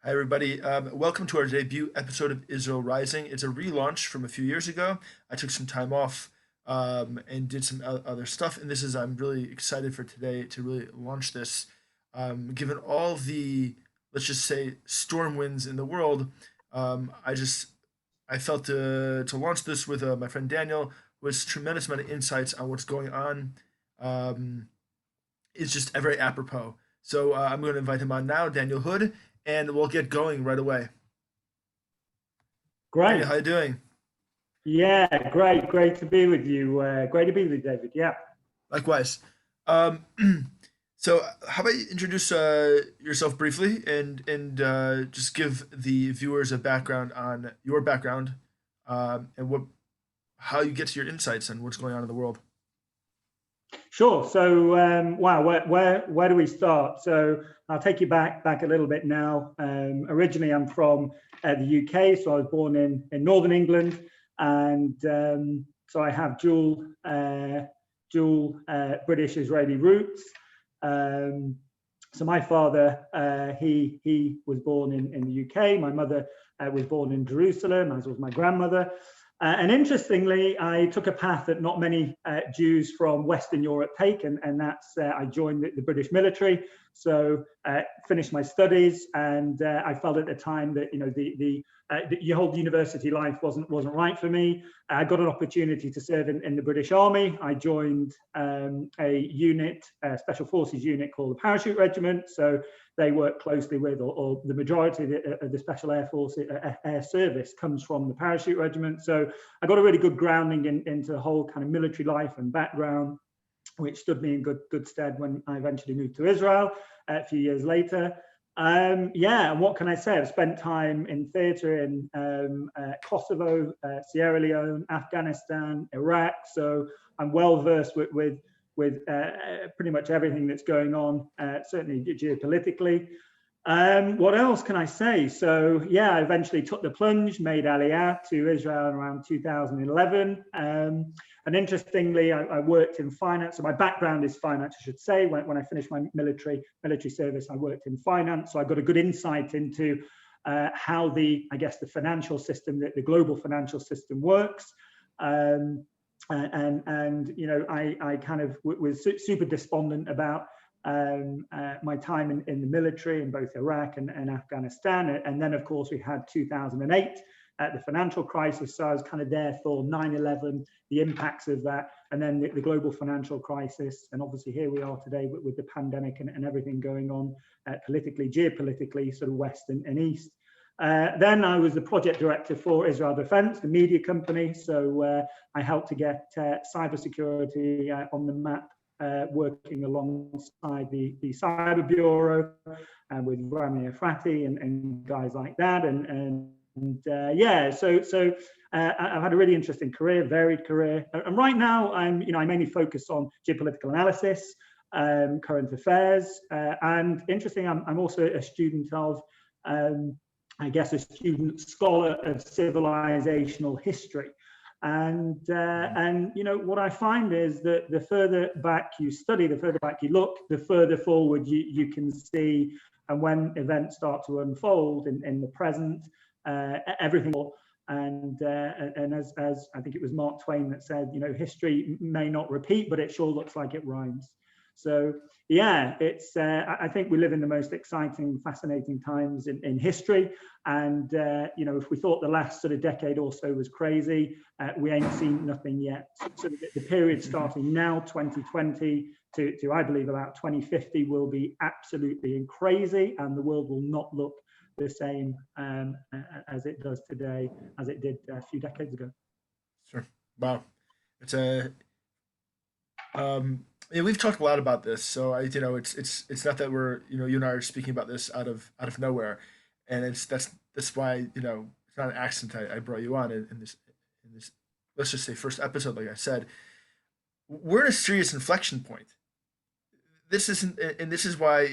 Hi, everybody. Welcome to our debut episode of Israel Rising. It's a relaunch from a few years ago. I took some time off and did some other stuff, and I'm really excited for today to really launch this. Given all the, let's just say, storm winds in the world, I felt to launch this with my friend Daniel, who has tremendous amount of insights on what's going on. Um, it's just very apropos. So I'm going to invite him on now, Daniel Hood, and we'll get going right away. Daniel, how Great. you doing? Yeah, great to be with you. Great to be with you, David. Yeah, Likewise. Um, how about you introduce yourself briefly and just give the viewers a background on your background and what how you get to your insights and what's going on in the world. sure. So, wow, where do we start? So, I'll take you back a little bit now. Originally, I'm from the UK, so I was born in Northern England, and so I have dual British Israeli roots. Um, so my father, he was born in the UK. My mother was born in Jerusalem, as was my grandmother. And interestingly, I took a path that not many Jews from Western Europe take, and that's I joined the British military. So finished my studies, and I felt at the time that the whole university life wasn't right for me. I got an opportunity to serve in the British Army. I joined a unit, a special forces unit called the Parachute Regiment. So they work closely with, or the majority of the Special Air Force Air Service comes from the Parachute Regiment. So I got a really good grounding into the whole kind of military life and background, which stood me in good stead when I eventually moved to Israel a few years later. Yeah, and what can I say? I've spent time in theatre in Kosovo, Sierra Leone, Afghanistan, Iraq. So I'm well versed with pretty much everything that's going on, certainly geopolitically. What else can I say? So yeah, I eventually took the plunge, made Aliyah to Israel around 2011. And interestingly, I worked in finance. So my background is finance, I should say. When I finished my military service, I worked in finance. So I got a good insight into how I guess the financial system, the global financial system works. And I kind of was super despondent about my time in the military in both Iraq and Afghanistan. And then, of course, we had 2008, the financial crisis. So I was kind of there for 9/11, the impacts of that, and then the global financial crisis. And obviously here we are today with the pandemic and everything going on politically, geopolitically, sort of West and East. Then I was the project director for Israel Defense, the media company. So I helped to get cybersecurity on the map, working alongside the Cyber Bureau and with Rami Efrati and guys like that. Yeah, so I've had a really interesting career, varied career. And right now I mainly focus on geopolitical analysis, current affairs. And interesting, I'm also a student of I guess a student scholar of civilizational history. And what I find is that the further back you study, the further back you look, the further forward you can see. And when events start to unfold in the present, everything. And as I think it was Mark Twain that said, history may not repeat, but it sure looks like it rhymes. So yeah, it's I think we live in the most exciting, fascinating times in history. And if we thought the last sort of decade or so was crazy, we ain't seen nothing yet. So the period starting now, 2020 to I believe about 2050, will be absolutely crazy, and the world will not look the same as it does today, as it did a few decades ago. Sure. Wow. It's a yeah, we've talked a lot about this, so it's not that we're you and I are speaking about this out of nowhere, and that's why it's not an accident I brought you on in this let's just say first episode. Like I said, we're in a serious inflection point. This isn't, and this is why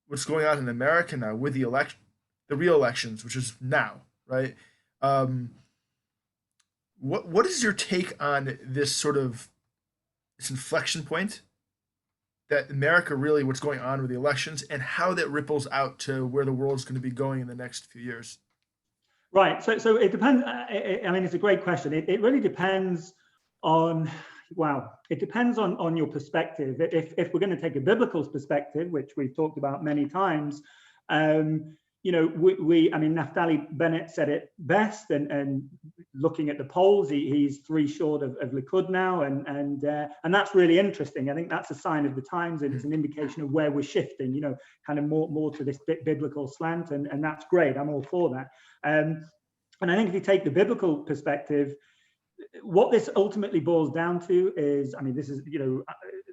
what's going on in America now with the real elections, which is now, right? Um, what is your take on this sort of this inflection point that America really what's going on with the elections and how that ripples out to where the world's going to be going in the next few years? Right. So it depends. I mean, it's a great question. It really depends on, wow, it depends on your perspective. If we're going to take a biblical perspective, which we've talked about many times, you know, I mean, Naftali Bennett said it best, and looking at the polls, he's 3 short of Likud now, and that's really interesting. I think that's a sign of the times, and it's an indication of where we're shifting, you know, kind of more to this biblical slant, and that's great. I'm all for that. And I think if you take the biblical perspective, what this ultimately boils down to is, I mean, this is, you know,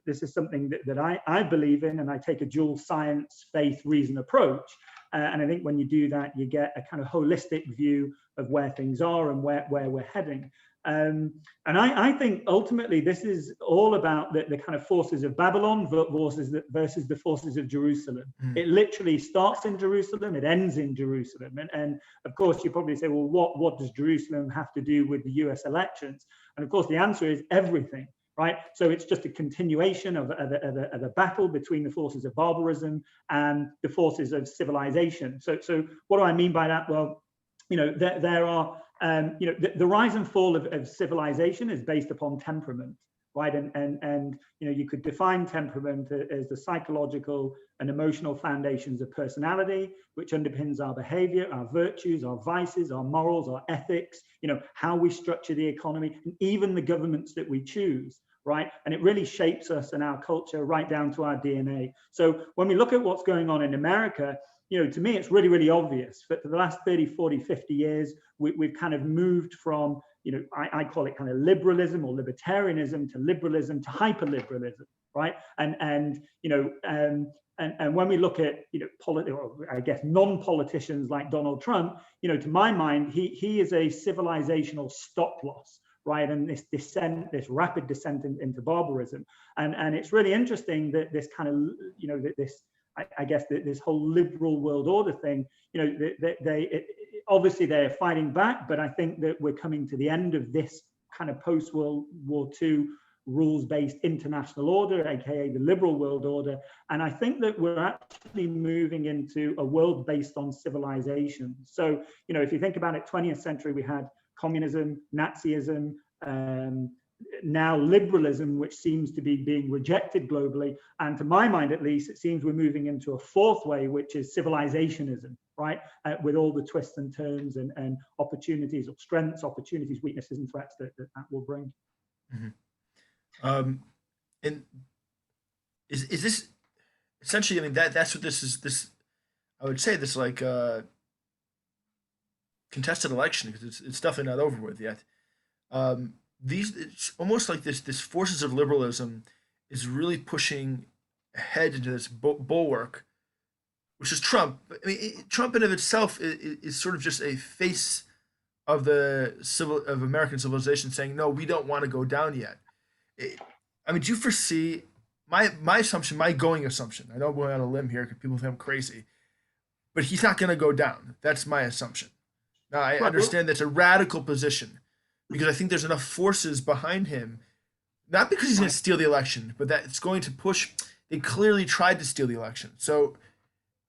this is something that I believe in, and I take a dual science, faith, reason approach. And I think when you do that, you get a kind of holistic view of where things are and where we're heading. And I think ultimately this is all about the kind of forces of Babylon versus the forces of Jerusalem. It literally starts in Jerusalem, it ends in Jerusalem. And of course, you probably say, well, what does Jerusalem have to do with the US elections? And of course, the answer is everything. Right, so it's just a continuation of a battle between the forces of barbarism and the forces of civilization. So what do I mean by that? Well, you know, there are, you know, the rise and fall of civilization is based upon temperament, right? And you know, you could define temperament as the psychological and emotional foundations of personality, which underpins our behavior, our virtues, our vices, our morals, our ethics, you know, how we structure the economy, and even the governments that we choose. Right. And it really shapes us and our culture right down to our DNA. So when we look at what's going on in America, you know, to me, it's really, really obvious. For the last 30, 40, 50 years, we've kind of moved from, you know, I call it kind of liberalism or libertarianism to liberalism to hyper-liberalism. Right. And you know, and when we look at, you know, or I guess non-politicians like Donald Trump, you know, to my mind, he is a civilizational stop loss. Right, and this descent, this rapid descent into barbarism, and it's really interesting that this kind of, you know, this I guess this whole liberal world order thing, you know, obviously they're fighting back, but I think that we're coming to the end of this kind of post-World War II rules-based international order, aka the liberal world order, and I think that we're actually moving into a world based on civilization. So, you know, if you think about it, 20th century we had communism, Nazism, now liberalism, which seems to be being rejected globally. And to my mind, at least, it seems we're moving into a fourth way, which is civilizationism, right? With all the twists and turns and opportunities or strengths, opportunities, weaknesses, and threats that will bring. And is this essentially? I mean, that's what this is. This I would say this like contested election because it's definitely not over with yet. These it's almost like this forces of liberalism is really pushing ahead into this bulwark, which is Trump. I mean, Trump in of itself is sort of just a face of of American civilization saying, no, we don't want to go down yet. I mean, do you foresee my assumption, my going assumption? I know I'm going on a limb here because people think I'm crazy, but he's not going to go down. That's my assumption. Now, I understand that's a radical position because I think there's enough forces behind him, not because he's going to steal the election, but that it's going to push. They clearly tried to steal the election. So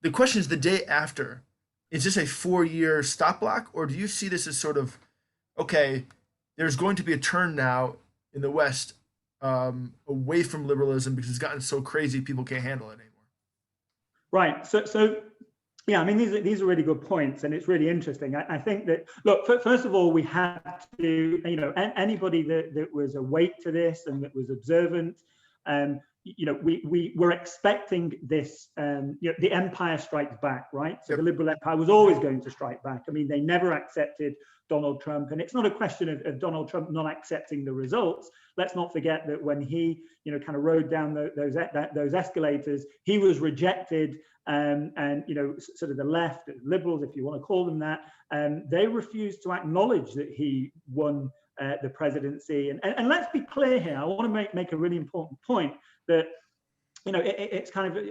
the question is the day after, is this a 4-year stop block, or do you see this as sort of, okay, there's going to be a turn now in the West away from liberalism because it's gotten so crazy people can't handle it anymore? Right. So yeah, I mean, these are really good points, and it's really interesting. I think that, look, first of all, we have to, you know, anybody that was awake to this and that was observant, you know, we were expecting this, you know, the empire strikes back, right? So the liberal empire was always going to strike back. I mean, they never accepted Donald Trump, and it's not a question of Donald Trump not accepting the results. Let's not forget that when he, you know, kind of rode down those escalators, he was rejected, and you know, sort of the left, liberals, if you want to call them that, they refused to acknowledge that he won the presidency. And let's be clear here. I want to make a really important point that, you know, it's kind of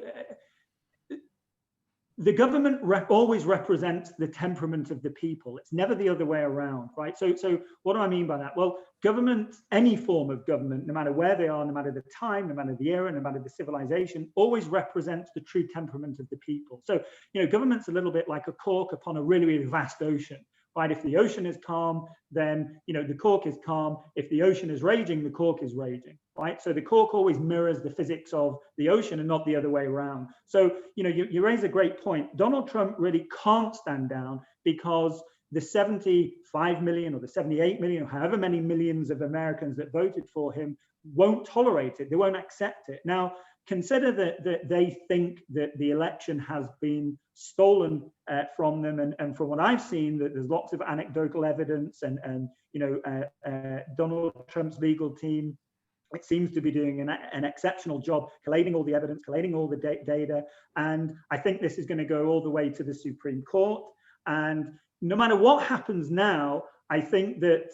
the government always represents the temperament of the people. It's never the other way around, right? So what do I mean by that? Well, government, any form of government, no matter where they are, no matter the time, no matter the era, no matter the civilization, always represents the true temperament of the people. So, government's a little bit like a cork upon a really, really vast ocean. Right? If the ocean is calm, then the cork is calm. If the ocean is raging, the cork is raging. Right? So the cork always mirrors the physics of the ocean and not the other way around. So you raise a great point. Donald Trump really can't stand down because the 75 million or the 78 million or however many millions of Americans that voted for him won't tolerate it. They won't accept it. Now, consider that they think that the election has been stolen from them, and from what I've seen, that there's lots of anecdotal evidence, and Donald Trump's legal team, it seems to be doing an exceptional job collating all the evidence, collating all the data, and I think this is going to go all the way to the Supreme Court. And no matter what happens now, I think that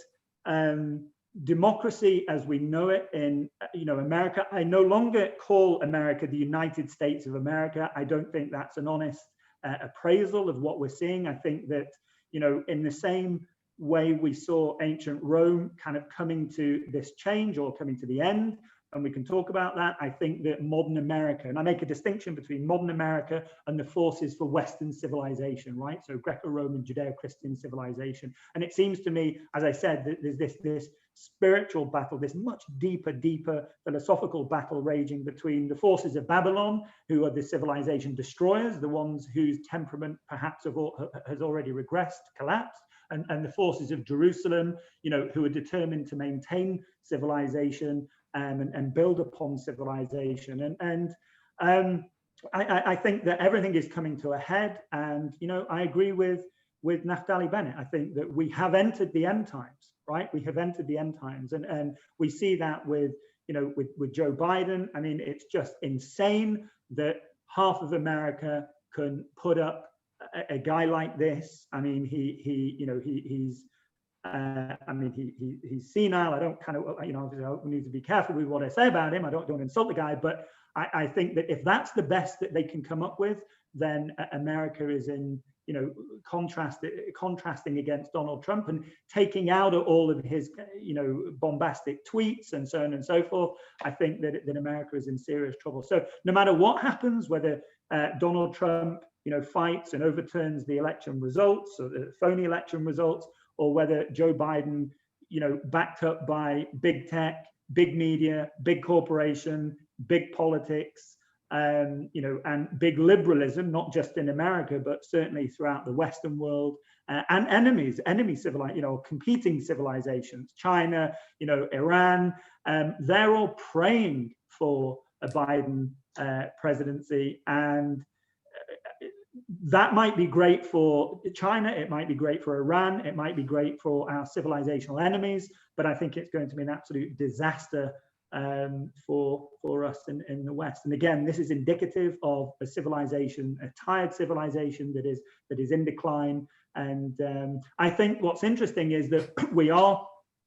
democracy as we know it in America, I no longer call America the United States of America. I don't think that's an honest appraisal of what we're seeing. I think that in the same way we saw ancient Rome kind of coming to this change or coming to the end, and we can talk about that. I think that modern America, and I make a distinction between modern America and the forces for Western civilization, right? So Greco-Roman, Judeo-Christian civilization. And it seems to me, as I said, that there's this spiritual battle, this much deeper philosophical battle raging between the forces of Babylon, who are the civilization destroyers, the ones whose temperament perhaps has already regressed, collapsed, and the forces of Jerusalem, who are determined to maintain civilization and build upon civilization. And I think that everything is coming to a head. And I agree with Naftali Bennett. I think that we have entered the end times, right? We have entered the end times, and we see that with Joe Biden. I mean, it's just insane that half of America can put up a guy like this. I mean, he's senile. I don't obviously I need to be careful with what I say about him. I don't insult the guy, but I think that if that's the best that they can come up with, then America is in contrasting against Donald Trump and taking out all of his bombastic tweets and so on and so forth. I think that America is in serious trouble. So no matter what happens, whether Donald Trump fights and overturns the election results or the phony election results, or whether Joe Biden, backed up by big tech, big media, big corporation, big politics, and big liberalism, not just in America, but certainly throughout the Western world, and competing civilizations, China, Iran, they're all praying for a Biden presidency. And that might be great for China, it might be great for Iran, it might be great for our civilizational enemies, but I think it's going to be an absolute disaster for us in the West. And again, this is indicative of a civilization, a tired civilization that is in decline. And I think what's interesting is that we are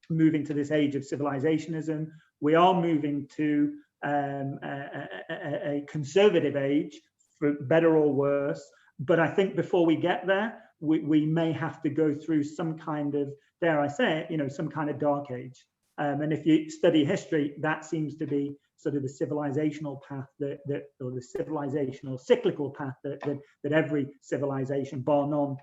moving to this age of civilizationism. We are moving to a conservative age, for better or worse. But I think before we get there, we may have to go through some kind of, dare I say it, some kind of dark age. And if you study history, that seems to be sort of the civilizational path or the civilizational cyclical path that every civilization, bar none,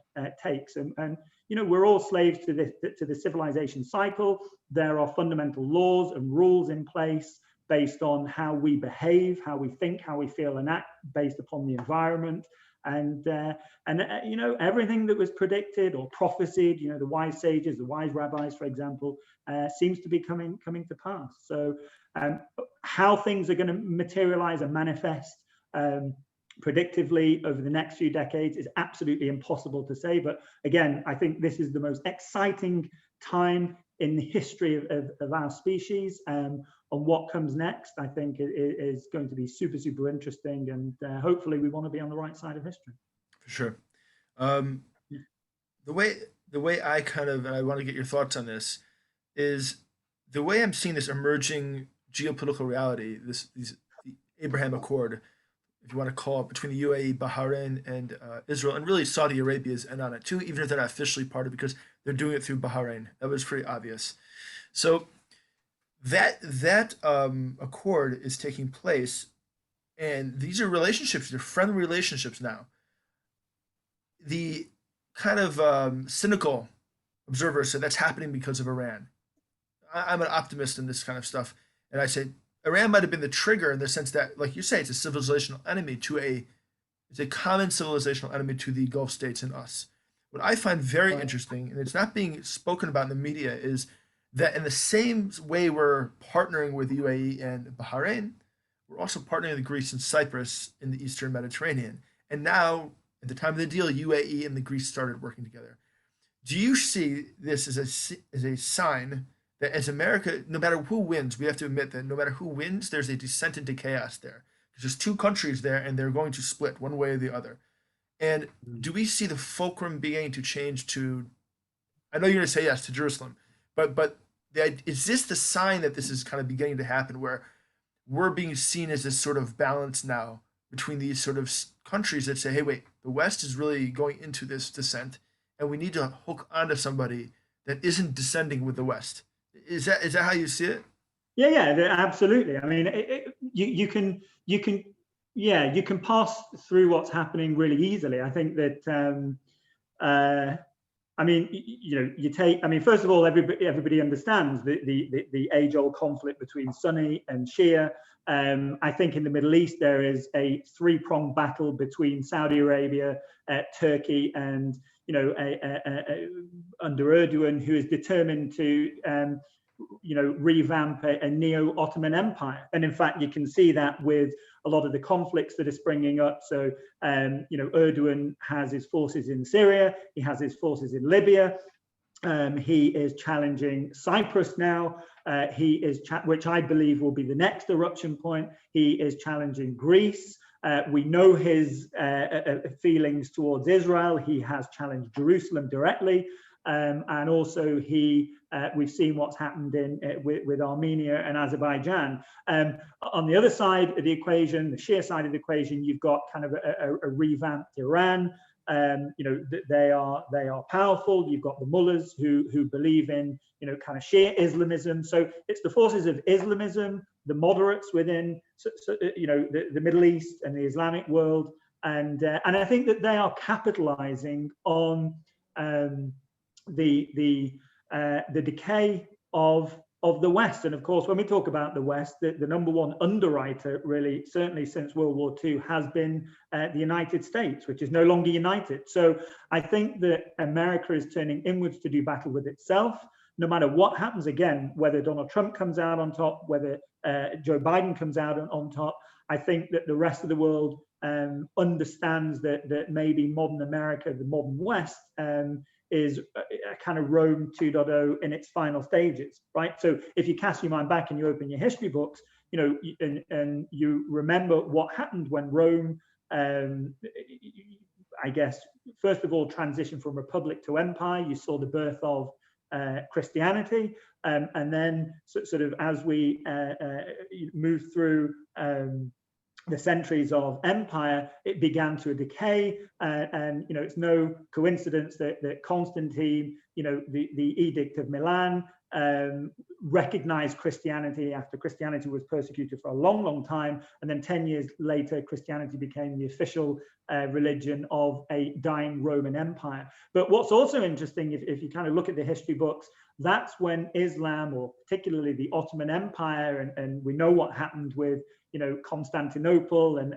takes. And we're all slaves to the civilization cycle. There are fundamental laws and rules in place based on how we behave, how we think, how we feel and act, based upon the environment. And everything that was predicted or prophesied, the wise sages, the wise rabbis, for example, seems to be coming to pass. So how things are going to materialize and manifest predictively over the next few decades is absolutely impossible to say. But again, I think this is the most exciting time in the history of our species. On what comes next, I think it is going to be super interesting, and hopefully we want to be on the right side of history. For sure. Um, the way I kind of, and I want to get your thoughts on this, is the way I'm seeing this emerging geopolitical reality, the Abraham Accord, if you want to call it, between the UAE, Bahrain, and Israel, and really Saudi Arabia is in on it too, even if they're not officially part of it, because they're doing it through Bahrain. That was pretty obvious. So that accord is taking place, and these are relationships. They're friendly relationships now. The kind of cynical observer said that's happening because of Iran. I'm an optimist in this kind of stuff, and I say Iran might have been the trigger in the sense that, like you say, it's a civilizational enemy to a it's a common civilizational enemy to the Gulf states and us. What I find very Right. interesting, and it's not being spoken about in the media, is that in the same way we're partnering with the UAE and Bahrain, we're also partnering with Greece and Cyprus in the Eastern Mediterranean. And now, at the time of the deal, UAE and the Greece started working together. Do you see this as a sign that as America, no matter who wins, we have to admit that no matter who wins, there's a descent into chaos there. There's two countries there, and they're going to split one way or the other. And Mm. do we see the fulcrum beginning to change to? I know you're going to say yes to Jerusalem, but is this the sign that this is kind of beginning to happen, where we're being seen as this sort of balance now between these sort of countries that say, hey, wait, the West is really going into this descent, and we need to hook onto somebody that isn't descending with the West. Is that how you see it? Yeah, yeah, absolutely. I mean, you can, yeah, you can pass through what's happening really easily. I think that uh, I mean, you take. I mean, first of all, everybody understands the age-old conflict between Sunni and Shia. I think in the Middle East there is a three-pronged battle between Saudi Arabia, Turkey, and under Erdogan, who is determined to revamp a neo-Ottoman empire. And in fact, you can see that with a lot of the conflicts that are springing up. So, Erdogan has his forces in Syria, he has his forces in Libya. He is challenging Cyprus now. He is, which I believe will be the next eruption point. He is challenging Greece. We know his feelings towards Israel. He has challenged Jerusalem directly. And also we've seen what's happened with Armenia and Azerbaijan. On the other side of the equation, the Shia side of the equation, you've got kind of a revamped Iran. They are powerful. You've got the mullahs who believe in kind of Shia Islamism. So it's the forces of Islamism, the moderates within the Middle East and the Islamic world, and I think that they are capitalizing on the decay of the West. And of course, when we talk about the West, the number one underwriter, really, certainly since World War II, has been the United States, which is no longer united. So I think that America is turning inwards to do battle with itself. No matter what happens, again, whether Donald Trump comes out on top, whether Joe Biden comes out on top, I think that the rest of the world understands that maybe modern America, the modern West, is a kind of Rome 2.0 in its final stages, right? So if you cast your mind back and you open your history books, and you remember what happened when Rome, I guess, first of all, transitioned from republic to empire. You saw the birth of Christianity, and then sort of as we move through the centuries of empire, it began to decay, and it's no coincidence that Constantine, the Edict of Milan, recognized Christianity after Christianity was persecuted for a long, long time, and then 10 years later, Christianity became the official religion of a dying Roman Empire. But what's also interesting, if you kind of look at the history books, that's when Islam, or particularly the Ottoman Empire, and we know what happened with Constantinople and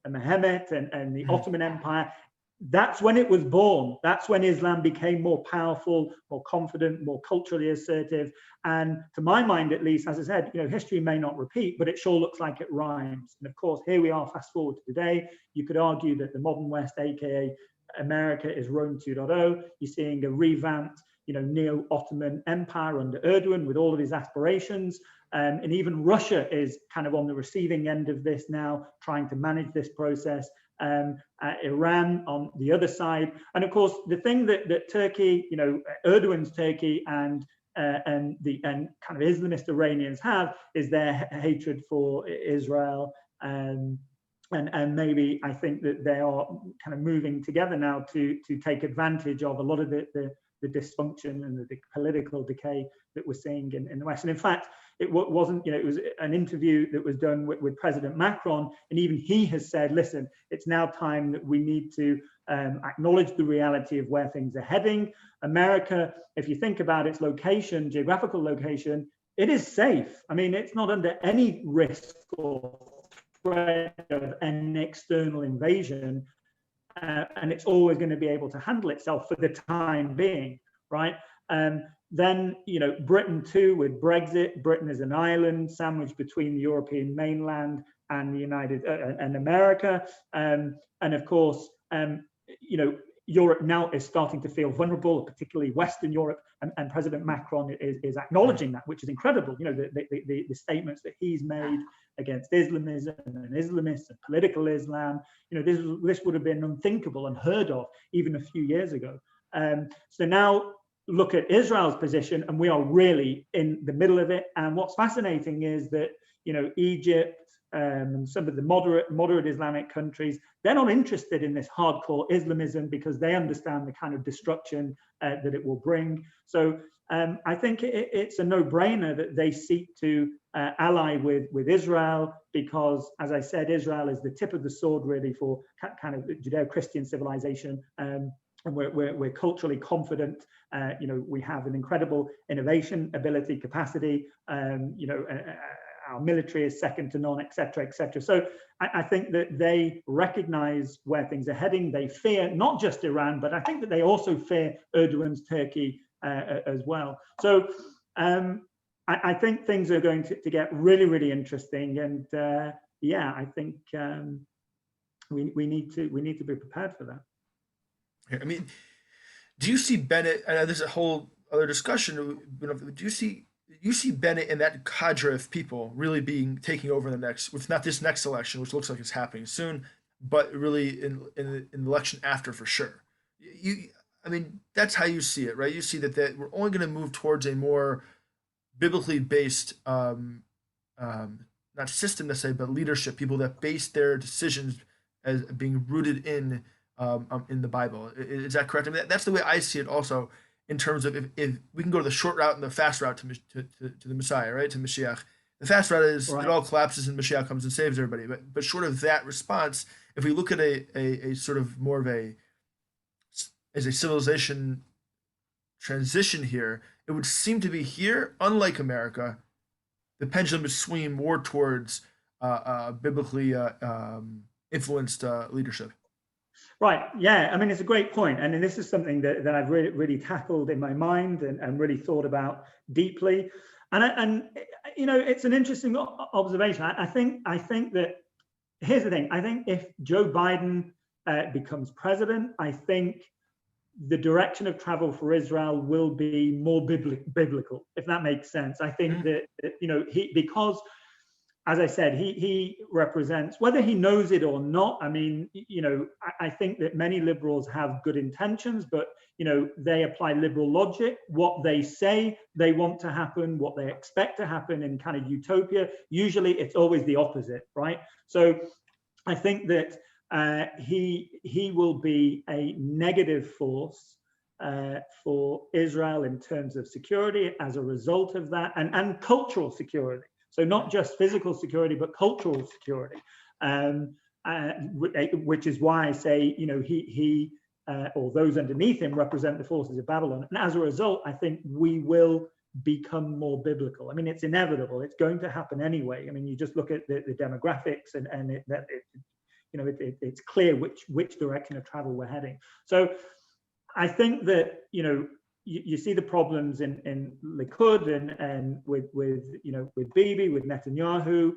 Mehmet and the Ottoman Empire. That's when it was born. That's when Islam became more powerful, more confident, more culturally assertive. And to my mind, at least, as I said, history may not repeat, but it sure looks like it rhymes. And of course, here we are, fast forward to today. You could argue that the modern West, aka America, is Rome 2.0. You're seeing a revamped, neo-Ottoman empire under Erdogan with all of his aspirations. And even Russia is kind of on the receiving end of this now, trying to manage this process. Iran on the other side. And of course, the thing that Turkey, Erdogan's Turkey and kind of Islamist Iranians have is their hatred for Israel. and maybe I think that they are kind of moving together now to take advantage of a lot of the dysfunction and the political decay that we're seeing in the West. And in fact, it wasn't, it was an interview that was done with President Macron, and even he has said, listen, it's now time that we need to acknowledge the reality of where things are heading. America, if you think about its location, geographical location, it is safe. I mean, it's not under any risk or threat of an external invasion, and it's always going to be able to handle itself for the time being, right? Then, Britain too, with Brexit, Britain is an island sandwiched between the European mainland and the and America, and of course, Europe now is starting to feel vulnerable, particularly Western Europe, and President Macron is acknowledging that, which is incredible. The statements that he's made against Islamism and Islamists and political Islam, this would have been unthinkable, unheard of even a few years ago. So now look at Israel's position, and we are really in the middle of it. And what's fascinating is that, Egypt, and some of the moderate Islamic countries, they're not interested in this hardcore Islamism because they understand the kind of destruction that it will bring. So I think it's a no-brainer that they seek to ally with Israel because, as I said, Israel is the tip of the sword really for kind of Judeo-Christian civilization. And we're culturally confident. We have an incredible innovation ability, capacity. Our military is second to none, et cetera, et cetera. So I think that they recognize where things are heading. They fear not just Iran, but I think that they also fear Erdogan's Turkey as well. So I think things are going to get really, really interesting. And I think we need to be prepared for that. I mean, do you see Bennett? I know there's a whole other discussion. Do you see Bennett and that cadre of people really taking over with not this next election, which looks like it's happening soon, but really in the election after for sure? I mean, that's how you see it, right? You see that we're only going to move towards a more biblically based, not system necessarily, but leadership. People that base their decisions as being rooted in the Bible. Is that correct? I mean, that's the way I see it. Also, in terms of if we can go to the short route and the fast route to the Messiah, right, to Mashiach. The fast route is right. It all collapses and Mashiach comes and saves everybody. But short of that response, if we look at a sort of more of a civilization transition here, it would seem to be here, unlike America, the pendulum is swinging more towards biblically influenced leadership. Right. Yeah. I mean, it's a great point. And this is something that I've really tackled in my mind and really thought about deeply. And it's an interesting observation. I think that here's the thing. I think if Joe Biden becomes president, I think the direction of travel for Israel will be more biblical, if that makes sense. I think that, because, as I said, he represents, whether he knows it or not, I mean, I think that many liberals have good intentions, but, they apply liberal logic. What they say they want to happen, what they expect to happen in kind of utopia, usually it's always the opposite, right? So I think that he will be a negative force for Israel in terms of security as a result of that, and cultural security. So not just physical security, but cultural security, which is why I say, he or those underneath him represent the forces of Babylon. And as a result, I think we will become more biblical. I mean, it's inevitable. It's going to happen anyway. I mean, you just look at the demographics and it's clear which direction of travel we're heading. So I think that, you see the problems in Likud and with Bibi, with Netanyahu.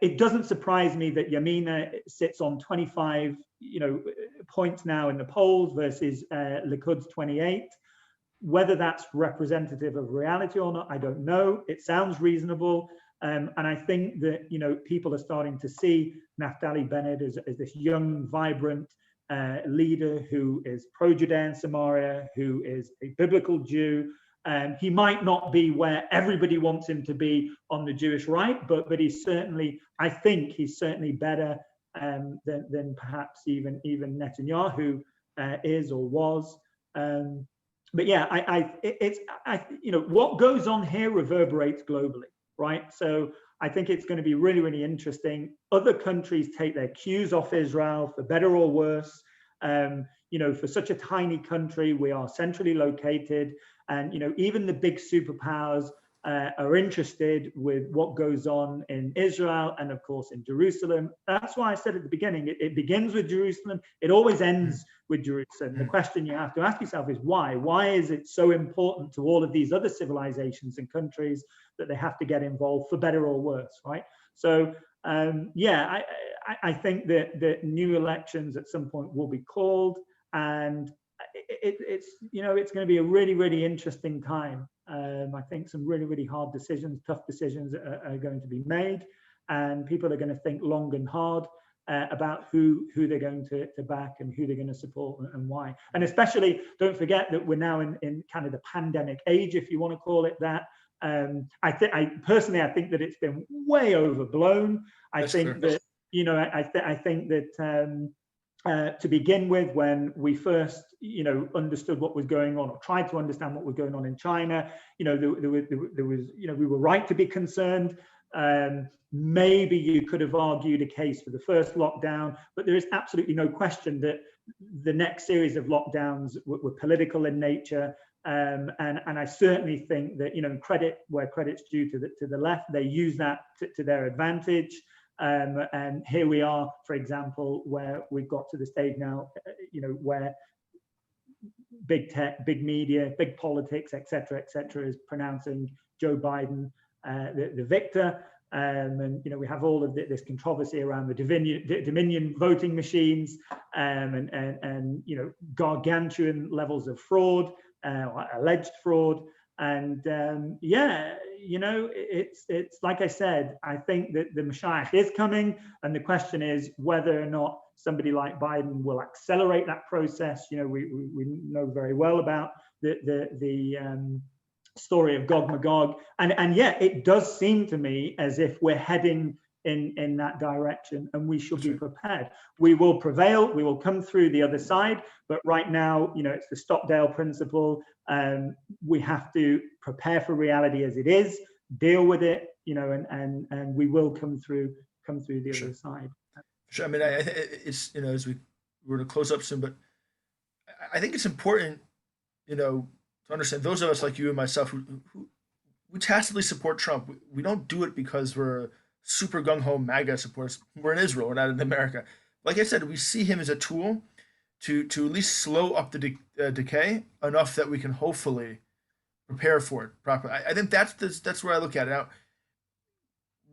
It doesn't surprise me that Yamina sits on 25 points now in the polls versus Likud's 28. Whether that's representative of reality or not, I don't know. It sounds reasonable. And I think that people are starting to see Naftali Bennett as this young, vibrant leader who is pro-Judean Samaria, who is a biblical Jew, He might not be where everybody wants him to be on the Jewish right, but he's certainly, I think he's certainly better than perhaps even Netanyahu is or was. But yeah, what goes on here reverberates globally, right? So I think it's going to be really, really interesting. Other countries take their cues off Israel, for better or worse. For such a tiny country, we are centrally located, and even the big superpowers are interested with what goes on in Israel and, of course, in Jerusalem. That's why I said at the beginning, it begins with Jerusalem. It always ends with Jerusalem. The question you have to ask yourself is why? Why is it so important to all of these other civilizations and countries that they have to get involved, for better or worse, right? So, I think that new elections at some point will be called, and it's going to be a really, really interesting time. I think some really, really hard decisions, tough decisions are going to be made, and people are going to think long and hard about who they're going to back and who they're going to support and why. And especially, don't forget that we're now in kind of the pandemic age, if you want to call it that. I personally think that it's been way overblown. I think that to begin with, when we first, understood what was going on, or tried to understand what was going on in China, there was, we were right to be concerned. Maybe you could have argued a case for the first lockdown, but there is absolutely no question that the next series of lockdowns were political in nature. And I certainly think that, credit where credit's due to the left, they use that to their advantage. And here we are, for example, where we've got to the stage now, where big tech, big media, big politics, et cetera, is pronouncing Joe Biden the victor. And we have all of this controversy around the Dominion voting machines, and gargantuan levels of fraud, alleged fraud. And it's like I said, I think that the Messiah is coming, and the question is whether or not somebody like Biden will accelerate that process. We know very well about the story of Gog Magog, and yet it does seem to me as if we're heading in that direction, and we should be prepared. We will prevail. We will come through the other side. But right now, it's the Stockdale principle. We have to prepare for reality as it is, deal with it, and we will come through the other side. Sure. I mean, it's as we're to close up soon, but I think it's important, to understand those of us like you and myself who we tacitly support Trump. We don't do it because we're super gung-ho MAGA supporters. We're in Israel, we're not in America. Like I said, we see him as a tool to at least slow up the decay enough that we can hopefully prepare for it properly. I think that's where I look at it. Now,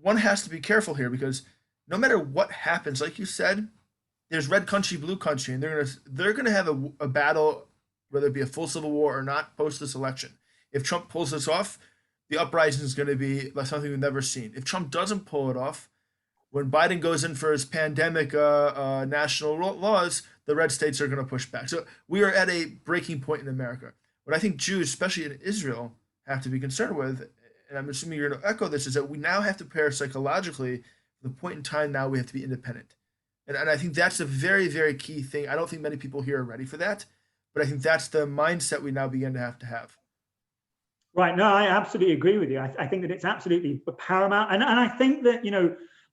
one has to be careful here because no matter what happens, like you said, there's red country, blue country, and they're gonna have a battle, whether it be a full civil war or not, post this election. If Trump pulls this off, the uprising is going to be like something we've never seen. If Trump doesn't pull it off, when Biden goes in for his pandemic national laws, the red states are going to push back. So we are at a breaking point in America. What I think Jews, especially in Israel, have to be concerned with, and I'm assuming you're going to echo this, is that we now have to prepare psychologically for the point in time now we have to be independent. And I think that's a very, very key thing. I don't think many people here are ready for that, but I think that's the mindset we now begin to have. Right. No, I absolutely agree with you. I think that it's absolutely paramount. And I think that,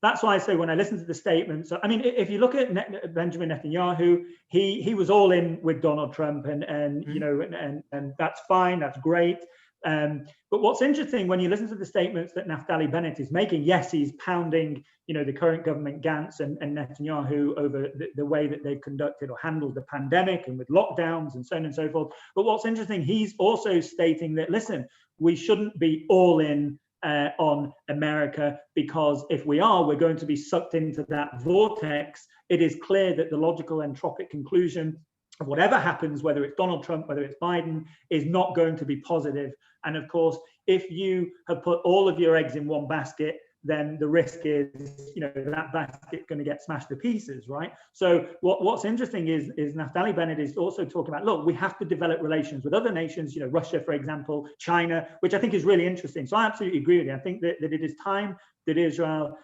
that's why I say when I listen to the statements, I mean, if you look at Benjamin Netanyahu, he was all in with Donald Trump and that's fine. That's great. But what's interesting when you listen to the statements that Naftali Bennett is making, yes, he's pounding, the current government, Gantz and Netanyahu, over the way that they've conducted or handled the pandemic and with lockdowns and so on and so forth. But what's interesting, he's also stating that, listen, we shouldn't be all in on America, because if we are, we're going to be sucked into that vortex. It is clear that the logical entropic conclusion of whatever happens, whether it's Donald Trump, whether it's Biden, is not going to be positive. And of course, if you have put all of your eggs in one basket, then the risk is, that basket's going to get smashed to pieces, right? So what's interesting is Naftali Bennett is also talking about, look, we have to develop relations with other nations, Russia, for example, China, which I think is really interesting. So I absolutely agree with you. I think that it is time that Israel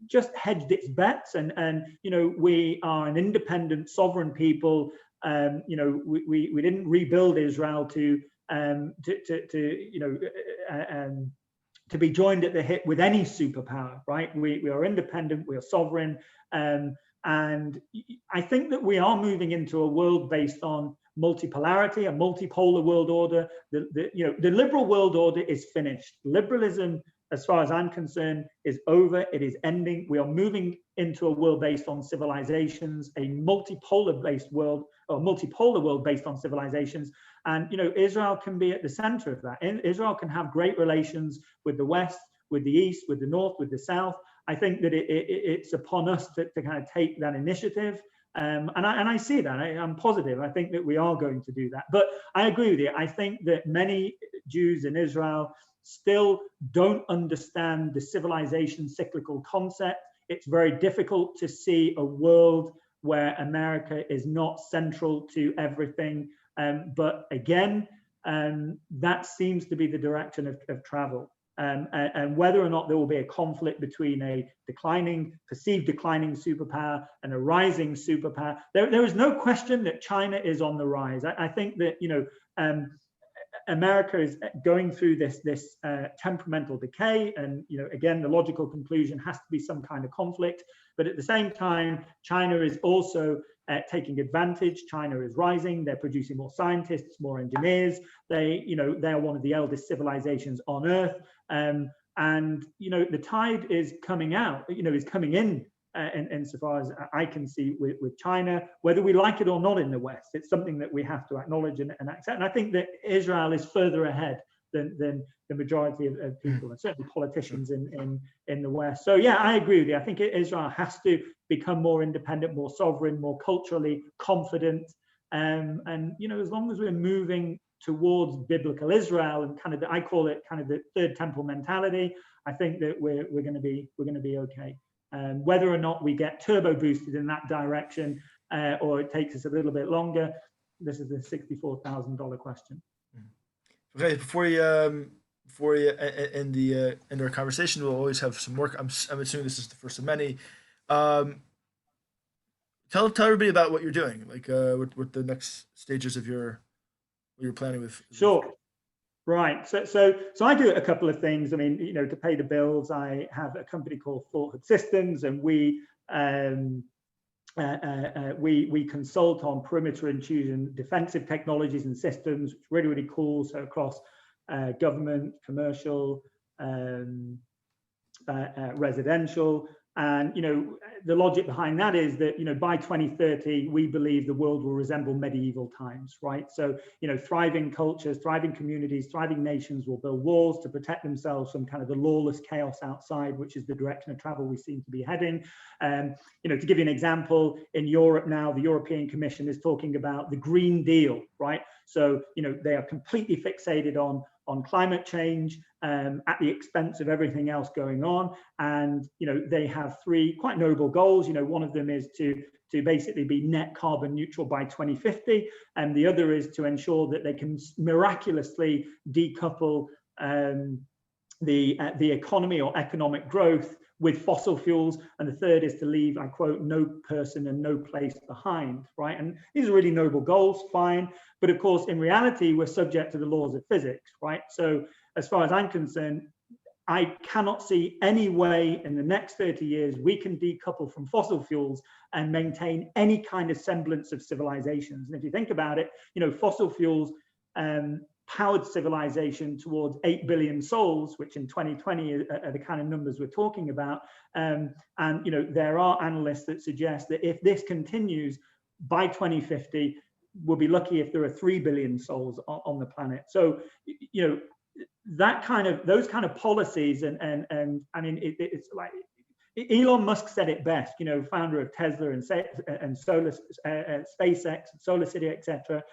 just hedged its bets, and we are an independent, sovereign people. We didn't rebuild Israel to be joined at the hip with any superpower, right? We are independent, we are sovereign, and I think that we are moving into a world based on multipolarity, a multipolar world order. The liberal world order is finished. Liberalism, as far as I'm concerned, is over. It is ending. We are moving into a world based on civilizations, a multipolar world based on civilizations. And Israel can be at the center of that. And Israel can have great relations with the West, with the East, with the North, with the South. I think that it's upon us to kind of take that initiative. And I see that. I'm positive. I think that we are going to do that. But I agree with you. I think that many Jews in Israel still don't understand the civilization cyclical concept. It's very difficult to see a world where America is not central to everything. But again, that seems to be the direction of travel. And whether or not there will be a conflict between a perceived declining superpower and a rising superpower, there is no question that China is on the rise. I think that America is going through this temperamental decay, and again, the logical conclusion has to be some kind of conflict. But at the same time, China is also taking advantage. China is rising. They're producing more scientists, more engineers. They are one of the eldest civilizations on Earth, and the tide is coming out. Is coming in. Insofar as I can see with China, whether we like it or not in the West, it's something that we have to acknowledge and accept. And I think that Israel is further ahead than the majority of people, and certainly politicians in the West. So yeah, I agree with you. I think Israel has to become more independent, more sovereign, more culturally confident. And as long as we're moving towards biblical Israel and I call it kind of the third temple mentality, I think that we're going to be okay. Whether or not we get turbo boosted in that direction, or it takes us a little bit longer, this is the $64,000 question. Okay, before you end our conversation, we'll always have some more. I'm assuming this is the first of many. Tell everybody about what you're doing, like what the next stages of what you're planning with. Sure. Right. So I do a couple of things. I mean, to pay the bills, I have a company called Thought Systems, and we consult on perimeter intrusion defensive technologies and systems. It's really, really cool. So across government, commercial, residential. And, the logic behind that is that, by 2030, we believe the world will resemble medieval times, right? So, thriving cultures, thriving communities, thriving nations will build walls to protect themselves from kind of the lawless chaos outside, which is the direction of travel we seem to be heading. To give you an example, in Europe now, the European Commission is talking about the Green Deal, right? So, they are completely fixated on climate change at the expense of everything else going on. And, they have three quite noble goals. One of them is to basically be net carbon neutral by 2050. And the other is to ensure that they can miraculously decouple the economy or economic growth with fossil fuels. And the third is to leave, I quote, no person and no place behind, right? And these are really noble goals, fine. But of course, in reality, we're subject to the laws of physics, right? So as far as I'm concerned, I cannot see any way in the next 30 years we can decouple from fossil fuels and maintain any kind of semblance of civilizations. And if you think about it, fossil fuels powered civilization towards 8 billion souls, which in 2020 are the kind of numbers we're talking about. And there are analysts that suggest that if this continues by 2050, we'll be lucky if there are 3 billion souls on the planet. So, those kind of policies, and I mean, it's like Elon Musk said it best, founder of Tesla and SpaceX, Solar City, etc.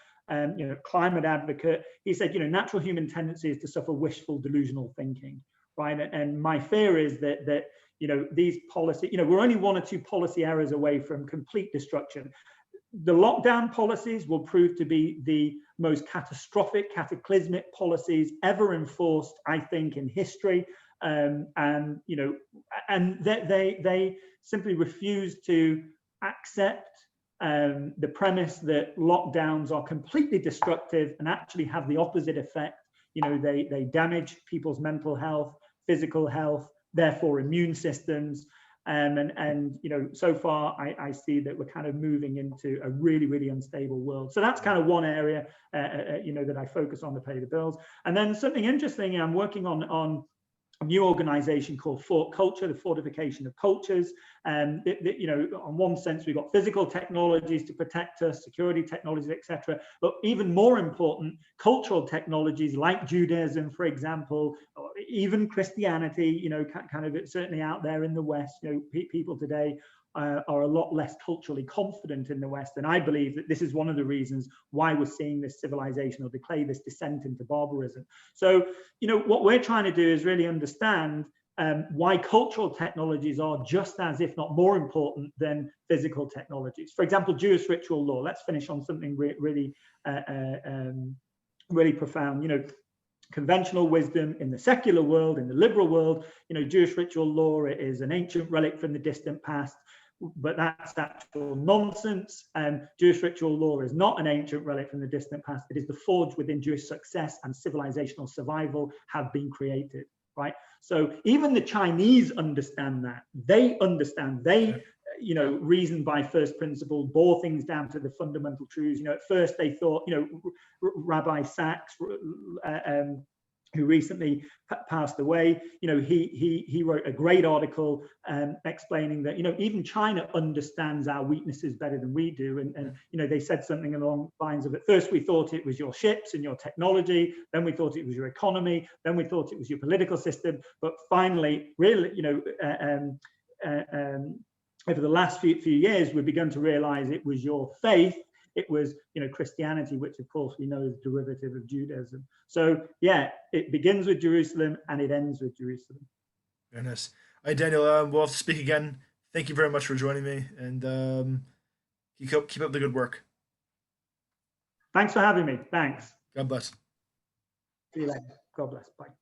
Climate advocate. He said, natural human tendency is to suffer wishful, delusional thinking, right? And my fear is that these policy, we're only 1 or 2 policy errors away from complete destruction. The lockdown policies will prove to be the most catastrophic, cataclysmic policies ever enforced, I think, in history. And they simply refuse to accept the premise that lockdowns are completely destructive and actually have the opposite effect. They damage people's mental health, physical health, therefore immune systems. So far I see that we're kind of moving into a really, really unstable world. So that's kind of one area, that I focus on to pay the bills. And then something interesting, I'm working on a new organization called Fort Culture, the fortification of cultures. On one sense, we've got physical technologies to protect us, security technologies, etc. But even more important, cultural technologies like Judaism, for example, or even Christianity, kind of certainly out there in the West, people today are a lot less culturally confident in the West. And I believe that this is one of the reasons why we're seeing this civilizational decay, this descent into barbarism. So, what we're trying to do is really understand why cultural technologies are just as, if not more important than physical technologies. For example, Jewish ritual law. Let's finish on something really profound. Conventional wisdom in the secular world, in the liberal world, Jewish ritual law is an ancient relic from the distant past, but that's actual nonsense. Jewish ritual law is not an ancient relic from the distant past. It is the forge within Jewish success and civilizational survival have been created, right? So even the Chinese understand that. They understand. They reason by first principle, bore things down to the fundamental truths. At first they thought, Rabbi Sachs, who recently passed away, he wrote a great article explaining that, even China understands our weaknesses better than we do. And they said something along the lines of, at first we thought it was your ships and your technology, then we thought it was your economy, then we thought it was your political system, but finally, really, over the last few years, we've begun to realize it was your faith. It was, Christianity, which of course we know is a derivative of Judaism. So yeah, it begins with Jerusalem and it ends with Jerusalem. Very nice. All right, Daniel, we'll have to speak again. Thank you very much for joining me, and keep up the good work. Thanks for having me. Thanks. God bless. See you later. God bless. Bye.